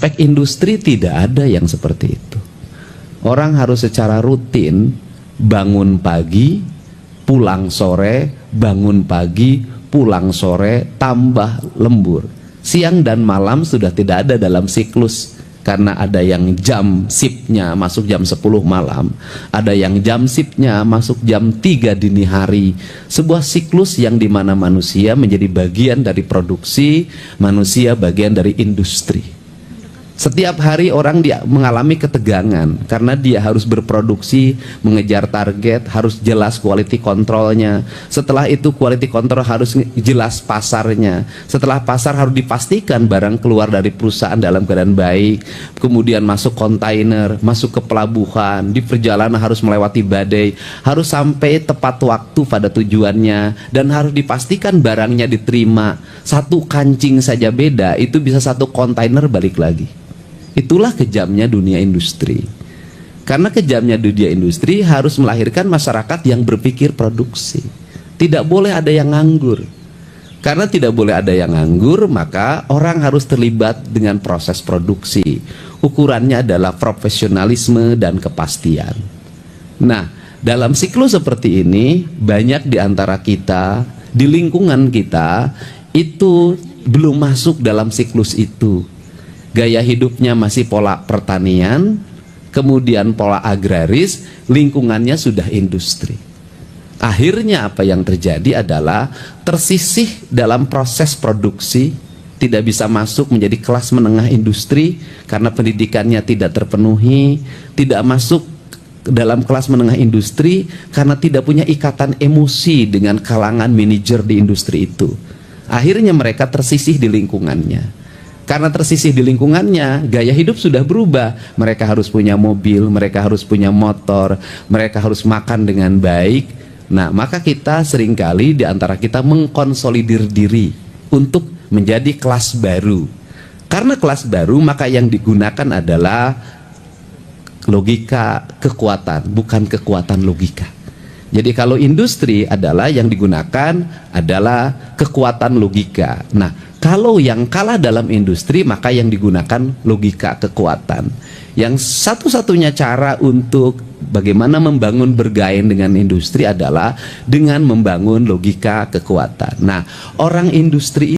aspek industri tidak ada yang seperti itu. Orang harus secara rutin bangun pagi, pulang sore, bangun pagi, pulang sore, tambah lembur. Siang dan malam sudah tidak ada dalam siklus. Karena ada yang jam shiftnya masuk jam 10 malam, ada yang jam shiftnya masuk jam 3 dini hari. Sebuah siklus yang dimana manusia menjadi bagian dari produksi, manusia bagian dari industri. Setiap hari orang mengalami ketegangan karena dia harus berproduksi, mengejar target, harus jelas quality controlnya. Setelah itu quality control harus jelas pasarnya. Setelah pasar harus dipastikan barang keluar dari perusahaan dalam keadaan baik. Kemudian masuk kontainer, masuk ke pelabuhan, di perjalanan harus melewati badai, harus sampai tepat waktu pada tujuannya, dan harus dipastikan barangnya diterima. Satu kancing saja beda, itu bisa satu kontainer balik lagi. Itulah kejamnya dunia industri. Karena kejamnya dunia industri harus melahirkan masyarakat yang berpikir produksi. Tidak boleh ada yang nganggur. Karena tidak boleh ada yang nganggur, maka orang harus terlibat dengan proses produksi. Ukurannya adalah profesionalisme dan kepastian. Nah, dalam siklus seperti ini, banyak di antara kita, di lingkungan kita, itu belum masuk dalam siklus itu. Gaya hidupnya masih pola pertanian, kemudian pola agraris, lingkungannya sudah industri. Akhirnya apa yang terjadi adalah tersisih dalam proses produksi, tidak bisa masuk menjadi kelas menengah industri karena pendidikannya tidak terpenuhi, tidak masuk dalam kelas menengah industri karena tidak punya ikatan emosi dengan kalangan manajer di industri itu. Akhirnya mereka tersisih di lingkungannya. Karena tersisih di lingkungannya, gaya hidup sudah berubah. Mereka harus punya mobil, mereka harus punya motor, mereka harus makan dengan baik. Nah, maka kita seringkali di antara kita mengkonsolidir diri untuk menjadi kelas baru. Karena kelas baru, maka yang digunakan adalah logika kekuatan, bukan kekuatan logika. Jadi kalau industri adalah yang digunakan adalah kekuatan logika. Nah, kalau yang kalah dalam industri, maka yang digunakan logika kekuatan. Yang satu-satunya cara untuk bagaimana membangun bergain dengan industri adalah dengan membangun logika kekuatan. Nah, orang industri